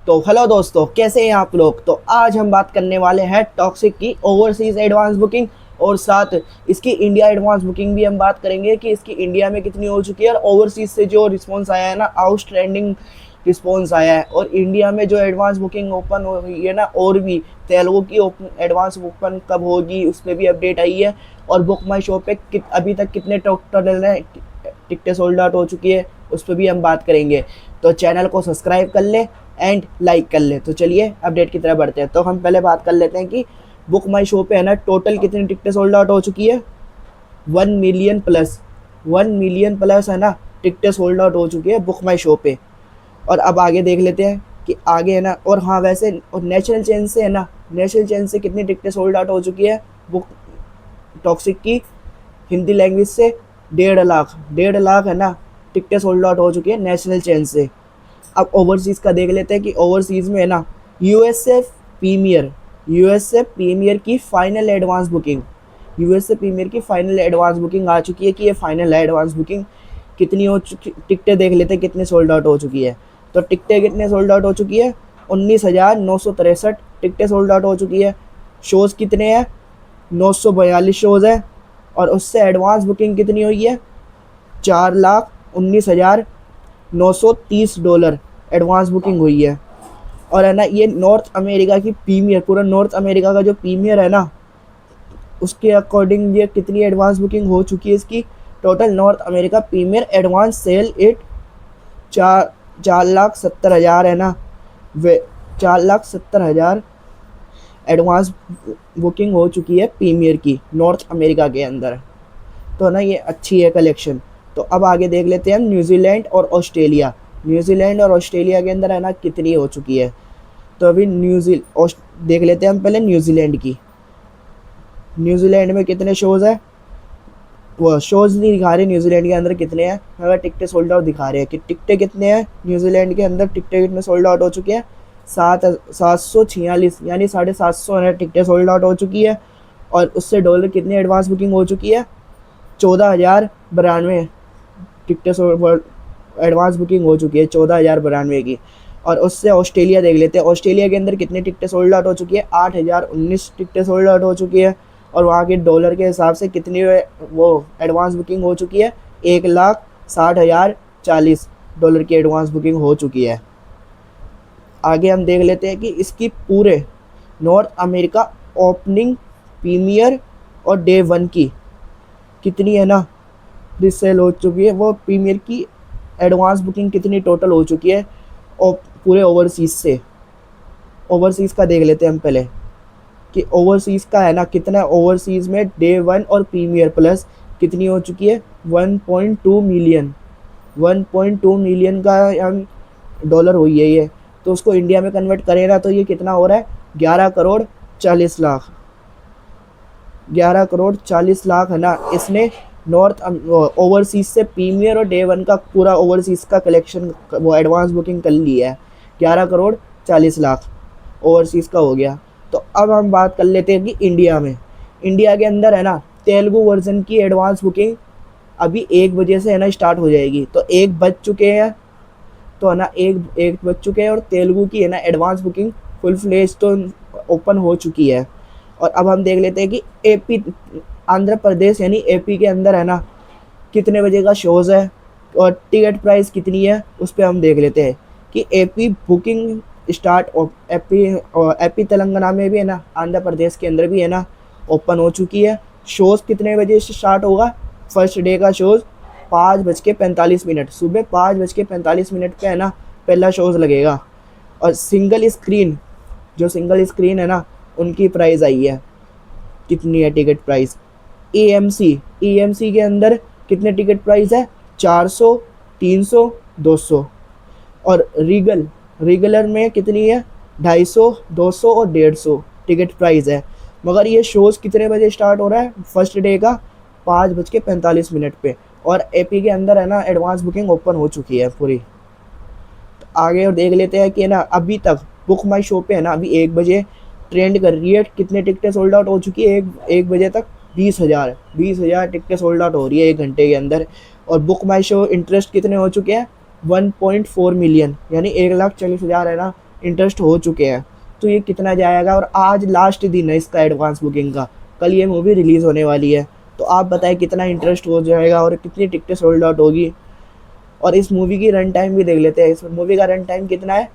तो हेलो दोस्तों, कैसे हैं आप लोग। तो आज हम बात करने वाले हैं टॉक्सिक की ओवरसीज एडवांस बुकिंग और साथ इसकी इंडिया एडवांस बुकिंग भी हम बात करेंगे कि इसकी इंडिया में कितनी हो चुकी है और ओवरसीज से जो रिस्पॉन्स आया है ना, आउटस्टैंडिंग रिस्पॉन्स आया है। और इंडिया में जो एडवांस बुकिंग ओपन हो रही है ना, और भी तेलुगु की एडवांस ओपन कब होगी उस पर भी अपडेट आई है। और बुक माई शो पे अभी तक कितने टोटल टिकटें सोल्ड आउट हो चुकी है उस पर भी हम बात करेंगे। तो चैनल को सब्सक्राइब कर ले एंड लाइक कर ले। तो चलिए अपडेट की तरफ बढ़ते हैं। तो हम पहले बात कर लेते हैं कि बुक माई शो पे है ना, टोटल कितनी टिकटें सोल्ड आउट हो चुकी है। 1 मिलियन प्लस, 1 मिलियन प्लस है ना टिकटें सोल्ड आउट हो चुकी है बुक माई शो पे। और अब आगे देख लेते हैं कि आगे है ना, और हाँ वैसे और नेशनल चैन से है ना, नेशनल चैन से कितनी टिकटें सोल्ड आउट हो चुकी है बुक टॉक्सिक की हिंदी लैंग्वेज से। 1.5 लाख, 1.5 लाख है ना टिकटें सोल्ड आउट हो चुकी है नेशनल चैन से। अब ओवरसीज़ का देख लेते हैं कि ओवरसीज़ में है ना, यूएसए प्रीमियर, यूएसए प्रीमियर की final advance booking, USA premiere की फाइनल एडवांस बुकिंग आ चुकी है कि ये फाइनल एडवांस बुकिंग कितनी हो चुकी। टिकटें देख लेते हैं कितनी सोल्ड आउट हो चुकी है। तो टिकटें कितने सोल्ड आउट हो चुकी है, 19,963 टिकटें सोल्ड आउट हो चुकी है। शोज़ कितने हैं, 942 शोज़ हैं। और उससे एडवांस बुकिंग कितनी हुई है, 4,19,930 डॉलर एडवांस बुकिंग हुई है। और है ना, ये नॉर्थ अमेरिका की प्रीमियर, पूरा नॉर्थ अमेरिका का जो प्रीमियर है ना, उसके अकॉर्डिंग ये कितनी एडवांस बुकिंग हो चुकी है इसकी। Total North America premiere advance sale it 4,70,000 है ना, वे 4,70,000 एडवांस बुकिंग हो चुकी है प्रीमियर की नॉर्थ अमेरिका के अंदर। तो ना ये अच्छी है कलेक्शन। तो अब आगे देख लेते हैं हम न्यूजीलैंड और ऑस्ट्रेलिया। न्यूजीलैंड और ऑस्ट्रेलिया के अंदर है ना कितनी हो चुकी है। तो अभी देख लेते हैं हम पहले न्यूजीलैंड की। न्यूजीलैंड में कितने शोज़ है, वो शोज़ नहीं दिखा रहे न्यूजीलैंड के अंदर कितने हैं, मगर टिकटें सोल्ड आउट दिखा रहे हैं कि टिकटें कितने हैं न्यूजीलैंड के अंदर। टिकटें कितने सोल्ड आउट हो चुके हैं, 746, यानी 750 है टिकटें सोल्ड आउट हो चुकी है। और उससे डॉलर कितनी एडवांस बुकिंग हो चुकी है, 14,092 टिकटें एडवांस बुकिंग हो चुकी है, 14,092 की। और उससे ऑस्ट्रेलिया देख लेते हैं। ऑस्ट्रेलिया के अंदर कितनी टिकटें सोल्ड आउट हो चुकी है, 8,019 टिकटें सोल्ड आउट हो चुकी है। और वहाँ के डॉलर के हिसाब से कितनी वो एडवांस बुकिंग हो चुकी है, 1,60,040 डॉलर की एडवांस बुकिंग हो चुकी है। आगे हम देख लेते हैं कि इसकी पूरे नॉर्थ अमेरिका ओपनिंग, प्रीमियर और डे 1 की कितनी है ना रिसेल हो चुकी है, वो प्रीमियर की एडवांस बुकिंग कितनी टोटल हो चुकी है। और पूरे ओवरसीज़ से, ओवरसीज़ का देख लेते हैं हम पहले कि ओवरसीज़ का है ना कितना, ओवरसीज़ में डे 1 और प्रीमियर प्लस कितनी हो चुकी है, 1.2 मिलियन, 1.2 मिलियन का हम डॉलर हुई है ये। तो उसको इंडिया में कन्वर्ट करें ना तो ये कितना हो रहा है, 11 करोड़ 40 लाख, 11 करोड़ 40 लाख है ना इसने नॉर्थ ओवरसीज़ से प्रीमियर और डे 1 का पूरा ओवरसीज़ का कलेक्शन वो एडवांस बुकिंग कर लिया है। 11 करोड़ 40 लाख ओवरसीज़ का हो गया। तो अब हम बात कर लेते हैं कि इंडिया में, इंडिया के अंदर है ना तेलुगु वर्जन की एडवांस बुकिंग अभी 1 बजे से है ना स्टार्ट हो जाएगी। तो 1 बज चुके हैं, तो है ना एक बज चुके हैं। और तेलुगु की है ना एडवांस बुकिंग फुल फ्लेज तो ओपन हो चुकी है। और अब हम देख लेते हैं कि एपी, आंध्र प्रदेश यानी एपी के अंदर है ना कितने बजे का शोज़ है और टिकट प्राइस कितनी है उस पर हम देख लेते हैं कि AP booking start, AP Telangana में भी है ना, आंध्र प्रदेश के अंदर भी है ना ओपन हो चुकी है। शोज़ कितने बजे से स्टार्ट होगा, फर्स्ट डे का शोज़ 5:45, सुबह 5:45 पे है ना पहला शोज़ लगेगा। और सिंगल स्क्रीन, जो सिंगल स्क्रीन है ना उनकी प्राइस आई है, कितनी है टिकट प्राइस। एएमसी के अंदर कितने टिकट प्राइस है, 400, 300, 200। और रीगलर में कितनी है, 250, 200 और 150 टिकट प्राइस है। मगर ये शोज़ कितने बजे स्टार्ट हो रहा है, फर्स्ट डे का 5:45 पे। और एपी के अंदर है ना एडवांस बुकिंग ओपन हो चुकी है पूरी। तो आगे और देख लेते हैं कि ना अभी तक बुक माई शो पे है ना अभी 1 बजे ट्रेंड कर रही है, कितने टिकटें सोल्ड आउट हो चुकी है एक बजे तक, 20,000 टिकटें सोल्ड आउट हो रही है 1 घंटे के अंदर। और बुक माई शो इंटरेस्ट कितने हो चुके हैं, 1.4 मिलियन, यानी 1,40,000 है ना इंटरेस्ट हो चुके हैं। तो ये कितना जाएगा, और आज लास्ट दिन है इसका एडवांस बुकिंग का, कल ये मूवी रिलीज़ होने वाली है। तो आप बताएं कितना इंटरेस्ट हो जाएगा और कितनी टिकटें सोल्ड आउट होगी। और इस मूवी की रन टाइम भी देख लेते हैं। इस मूवी का रन टाइम कितना है,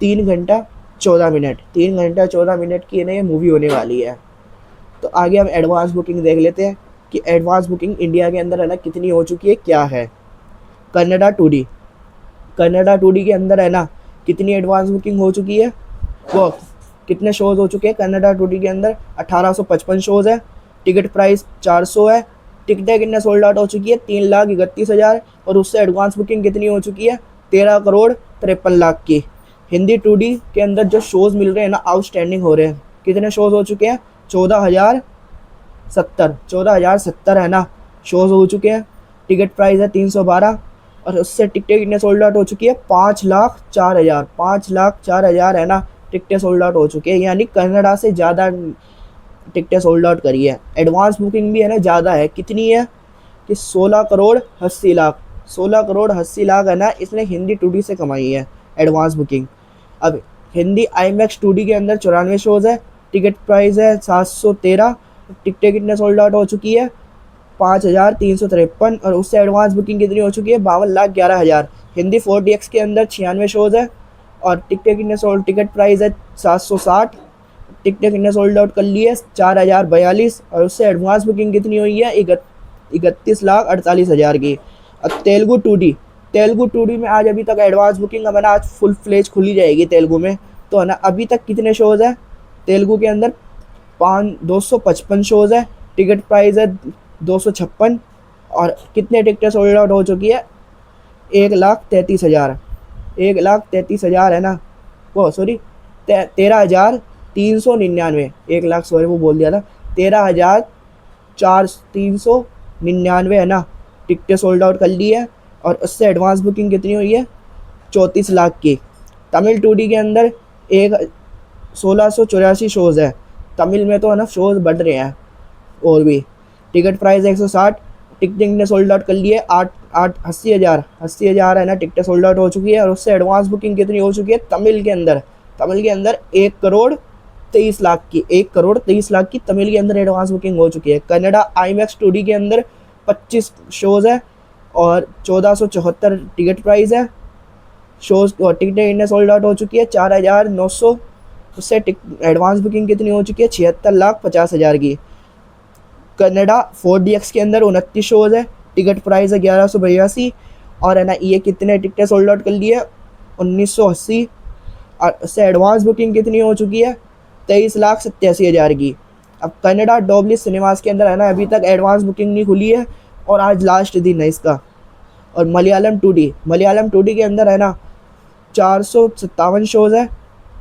3 घंटा 14 मिनट। 3 घंटा 14 मिनट की ना ये मूवी होने वाली है। तो आगे हम एडवांस बुकिंग देख लेते हैं कि एडवांस बुकिंग इंडिया के अंदर है ना कितनी हो चुकी है, क्या है। कन्नडा 2D, कन्नडा 2D के अंदर है ना कितनी एडवांस बुकिंग हो चुकी है, वो कितने शोज़ हो चुके हैं कन्नडा 2D के अंदर, 1855 शोज़ है। टिकट प्राइस 400 है। टिकटें कितने सोल्ड आउट हो चुकी है, 3,31,000। और उससे एडवांस बुकिंग कितनी हो चुकी है, 13,53,00,000 की। हिंदी 2D के अंदर जो शोज़ मिल रहे हैं ना आउटस्टैंडिंग हो रहे हैं। कितने शोज़ हो चुके हैं, 14,070 है ना शोज़ हो चुके हैं। टिकट प्राइस है 312। और उससे टिकटें कितने सोल्ड आउट हो चुकी है, 5,04,000। 5,04,000 है ना टिकटें सोल्ड आउट हो चुकी है। यानी कनाडा से ज़्यादा टिकटें सोल्ड आउट करी है। एडवांस बुकिंग भी है ना ज़्यादा है, कितनी है कि 16,80,00,000। 16,80,00,000 है ना इसने हिंदी 2D से कमाई है एडवांस बुकिंग। अब हिंदी IMAX 2D के अंदर 94 शोज़ है। टिकट प्राइस है 713। टिकटें कितने सोल्ड आउट हो चुकी है, 5,353। और उससे एडवांस बुकिंग कितनी हो चुकी है, 52,11,000। हिंदी 4DX के अंदर 96 शोज़ है। और टिकटें कितने सोल्ड, टिकट प्राइस है 760। टिकटें कितने सोल्ड आउट कर ली है, 4,042। और उससे एडवांस बुकिंग कितनी हुई है, 31,48,000 की। अब तेलुगु 2D, तेलुगु 2D में आज अभी तक एडवांस बुकिंग अब है ना आज फुल फ्लेज खुली जाएगी तेलुगु में। तो है ना अभी तक कितने शोज़ है तेलुगु के अंदर, 255 शोज़ है। टिकट प्राइस है 256। और कितने टिकटें सोल्ड आउट हो चुकी है, 1,33,000। 1,33,000 है ना, वो सॉरी 13,399। 1,00,000 सॉरी वो बोल दिया था, 13,399 है ना टिकटें सोल्ड आउट कर ली है। और उससे एडवांस बुकिंग कितनी हुई है, 34,00,000 की। तमिल 2D के अंदर 1,684 शोज़ है। तमिल में तो है ना शोज़ बढ़ रहे हैं और भी। Ticket price 160। टिकटिंग ने सोल्ड आउट कर लिए 80,000 है ना टिकटें सोल्ड आउट हो चुकी है। और उससे एडवांस बुकिंग कितनी हो चुकी है तमिल के अंदर, 1,23,00,000 की। 1,23,00,000 की तमिल के अंदर एडवांस बुकिंग हो चुकी है। कन्नडा IMAX 2D के अंदर 25 शोज़ है और 1,474 टिकट प्राइस है। शोज़ और टिकटें इन्हें सोल्ड आउट हो चुकी है 4,900। उससे एडवांस बुकिंग कितनी हो चुकी है, 76,50,000 की। कन्नडा 4DX के अंदर 29 शोज़ है। टिकट प्राइस है 1,182। और है ना ये कितने टिकटें सोल्ड आउट कर ली है, 1,980। और उससे एडवांस बुकिंग कितनी हो चुकी है, 23,87,000 की। अब कन्नडा डोबली सिनेमास के अंदर है ना अभी तक एडवांस बुकिंग नहीं खुली है और आज लास्ट दिन है इसका। और मलयालम 2D के अंदर है ना 457 शोज़ है।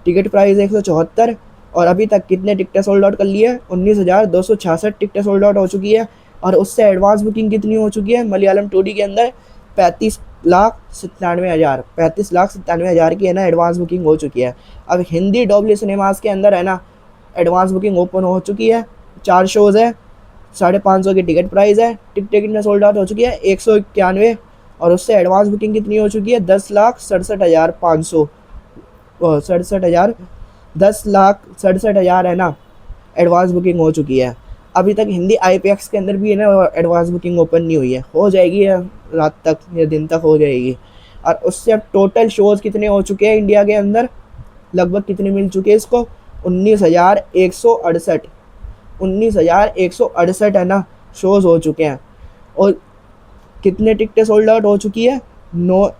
Ticket price 174। और अभी तक कितने टिकटें सोल्ड आउट कर लिए है, 19,266 टिकटें सोल्ड आउट हो चुकी है। और उससे एडवांस बुकिंग कितनी हो चुकी है मलयालम 2D के अंदर, 35,97,000। 35,97,000 की है ना एडवांस बुकिंग हो चुकी है। अब हिंदी डोबली सिनेमास के अंदर है ना एडवांस बुकिंग ओपन हो चुकी है। 4 शोज़ है, 550 की टिकट प्राइस है। टिकटें कितने सोल्ड आउट हो चुकी है, 191। और उससे एडवांस बुकिंग कितनी हो चुकी है, 10,67,500। 67,000, 10,67,000 है ना एडवांस बुकिंग हो चुकी है। अभी तक हिंदी IPX के अंदर भी है ना एडवांस बुकिंग ओपन नहीं हुई है, हो जाएगी रात तक या दिन तक हो जाएगी। और उससे अब टोटल शोज़ कितने हो चुके हैं इंडिया के अंदर, लगभग कितने मिल चुके हैं इसको, 19,168। 19,168 है ना शोज़ हो चुके हैं। और कितने टिकटें सोल्ड आउट हो चुकी है,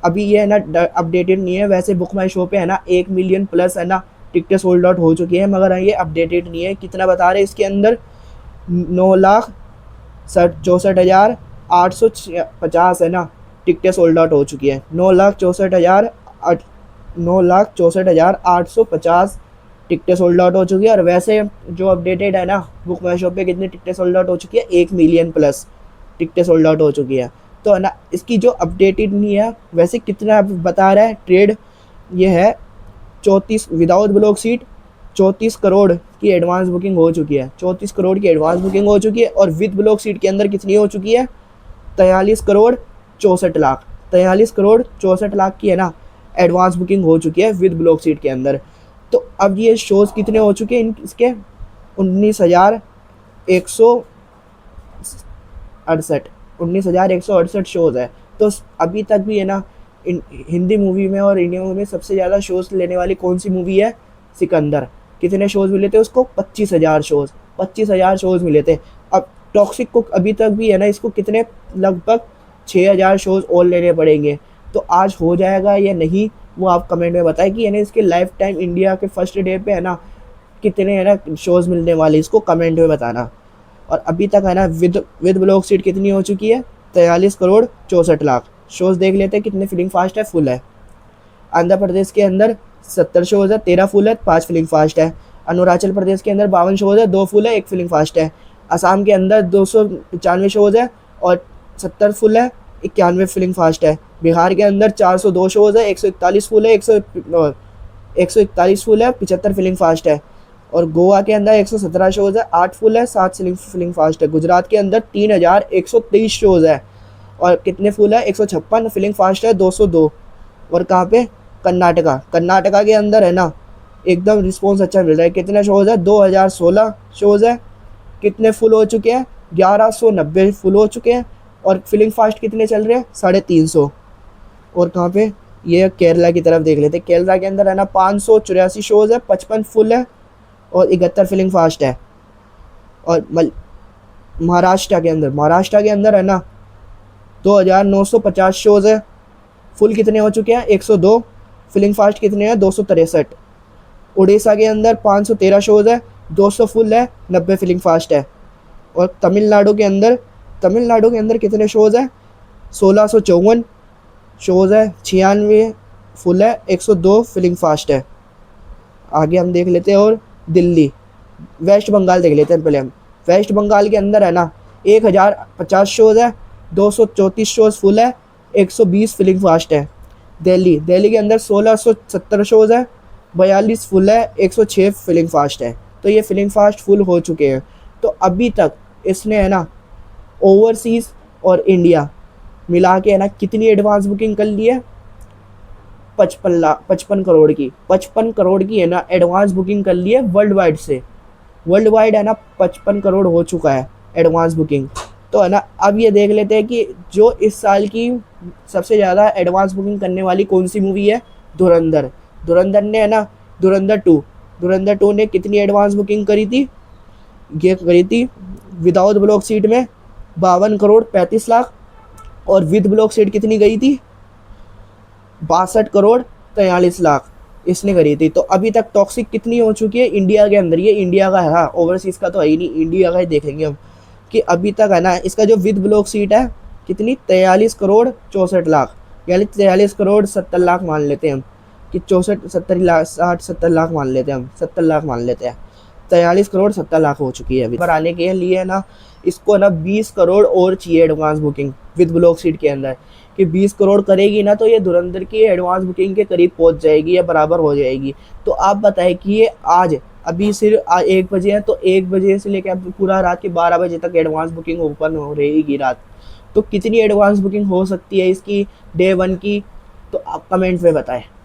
अभी ये है ना अपडेटेड नहीं है। वैसे बुक माई शो पे है ना 1 मिलियन प्लस है ना टिकटें सोल्ड आउट हो चुकी है, मगर ये अपडेटेड नहीं है। कितना बता रहे हैं इसके अंदर, 9,64,850 है ना टिकटें सोल्ड आउट हो चुकी है। 9,64,850 टिकटें सोल्ड आउट हो चुकी है। और वैसे जो अपडेटेड है ना बुक माई शो पे कितनी टिकटें सोल्ड आउट हो चुकी है, 1 मिलियन प्लस टिकटें सोल्ड आउट हो चुकी है। तो है ना इसकी जो अपडेटेड नहीं है, वैसे कितना बता रहा है ट्रेड, ये है 34 विदाउट ब्लॉक सीट 34 करोड़ की एडवांस बुकिंग हो चुकी है। 34 करोड़ की एडवांस बुकिंग हो चुकी है। और विद ब्लॉक सीट के अंदर कितनी हो चुकी है, 43,64,00,000। 43,64,00,000 की है ना एडवांस बुकिंग हो चुकी है विद ब्लॉक सीट के अंदर। तो अब ये शोज़ कितने हो चुके हैं इसके, 19,168, 19,168 शोज़ है। तो अभी तक भी है ना, हिंदी मूवी में और इंडिया मूवी में सबसे ज़्यादा शोज़ लेने वाली कौन सी मूवी है, सिकंदर। कितने शोज़ मिले थे उसको, 25,000 शोज़, 25,000 शोज़ मिले थे। अब टॉक्सिक को अभी तक भी है ना, इसको कितने, लगभग 6,000 शोज़ और लेने पड़ेंगे। तो आज हो जाएगा या नहीं, वो आप कमेंट में बताएं कि यानी इसके लाइफ टाइम इंडिया के फर्स्ट डे पे है ना कितने है ना शोज़ मिलने वाले, इसको कमेंट में बताना। और अभी तक है ना विद ब्लॉक सीट कितनी हो चुकी है, 43,64,00,000 शोज़। देख लेते हैं कितने फिलिंग फास्ट है, फुल है। आंध्र प्रदेश के अंदर 70 शोज़ है, 13 फुल है, 5 फिलिंग फास्ट है। अरुणाचल प्रदेश के अंदर 52 शोज़ है, 2 फुल है, 1 फिलिंग फास्ट है। असम के अंदर 295 शोज़ है और 70 फुल है, 91 फिलिंग फास्ट है। बिहार के अंदर 402 शोज़ है, 141 फुल है, 141 फुल है, 75 फिलिंग फास्ट है। और गोवा के अंदर 117 शोज़ है, 8 फुल है, 7 फिलिंग फास्ट है। गुजरात के अंदर 3,123 शोज़ है और कितने फुल है, 156, फिलिंग फास्ट है 202। और कहाँ पे, कर्नाटका, कर्नाटका के अंदर है ना एकदम रिस्पॉन्स अच्छा मिल रहा है। कितने शोज़ है, 2,016 शोज़ है। कितने फुल हो चुके हैं, 1,190 फुल हो चुके हैं। और फिलिंग फास्ट कितने चल रहे हैं, 350। और कहाँ पे, ये केरला की तरफ देख लेते हैं। केरला के अंदर है ना 584 शोज़ है, 55 फुल है और 71 फिलिंग फास्ट है। और महाराष्ट्र के अंदर है ना 2,950 शोज़ है, फुल कितने हो चुके हैं, 102, फिलिंग फास्ट कितने हैं, 263। उड़ीसा के अंदर 513 शोज़ है, 200 फुल है, 90 फिलिंग फास्ट है। और तमिलनाडु के अंदर कितने शोज़ है, 1,654 शोज़ है, 96 फुल है, 102 फिलिंग फास्ट है। आगे हम देख लेते हैं। और दिल्ली, वेस्ट बंगाल देख लेते हैं पहले हम। वेस्ट बंगाल के अंदर है ना 1,050 शोज़ है, 234 शोज़ फुल है, 120 फिलिंग फास्ट है। दिल्ली के अंदर 1,670 शोज़ है, 42 फुल है, 106 फिलिंग फास्ट है। तो ये फिलिंग फास्ट फुल हो चुके हैं। तो अभी तक इसने है ना ओवरसीज़ और इंडिया मिला के है ना कितनी एडवांस बुकिंग कर ली है, 55 करोड़ की, 55 करोड़ की है ना एडवांस बुकिंग कर ली है वर्ल्ड वाइड से। वर्ल्ड वाइड है ना 55 करोड़ हो चुका है एडवांस बुकिंग। तो है ना अब ये देख लेते हैं कि जो इस साल की सबसे ज़्यादा एडवांस बुकिंग करने वाली कौन सी मूवी है, धुरंधर। धुरंधर ने है ना धुरंधर टू ने कितनी एडवांस बुकिंग करी थी, ये करी थी विदाउट ब्लॉक सीट में 52,35,00,000 और विद ब्लॉक सीट कितनी गई थी, 62,43,00,000 इसने करी थी। तो अभी तक टॉक्सिक कितनी हो चुकी है इंडिया के अंदर, ये इंडिया का है, हाँ ओवरसीज़ का तो है ही नहीं, इंडिया का ही देखेंगे हम कि अभी तक है ना इसका जो विद ब्लॉक सीट है कितनी, 43,64,00,000, यानी 43,70,00,000 मान लेते हैं हम कि 64 70 लाख 60-70 लाख मान लेते हैं हम, 70 लाख मान लेते हैं। 43,70,00,000 हो चुकी है अभी पर आने के लिए ना इसको ना 20 करोड़ और चाहिए advance booking with block seat के अंदर, कि 20 करोड़ करेगी ना तो ये धुरंधर की एडवांस बुकिंग के करीब पहुंच जाएगी या बराबर हो जाएगी। तो आप बताएं कि ये आज अभी सिर्फ 1 बजे है, तो 1 बजे से लेकर पूरा रात के 12 बजे तक एडवांस बुकिंग ओपन हो रहेगी रात। तो कितनी एडवांस बुकिंग हो सकती है इसकी डे 1 की, तो आप कमेंट में बताएं।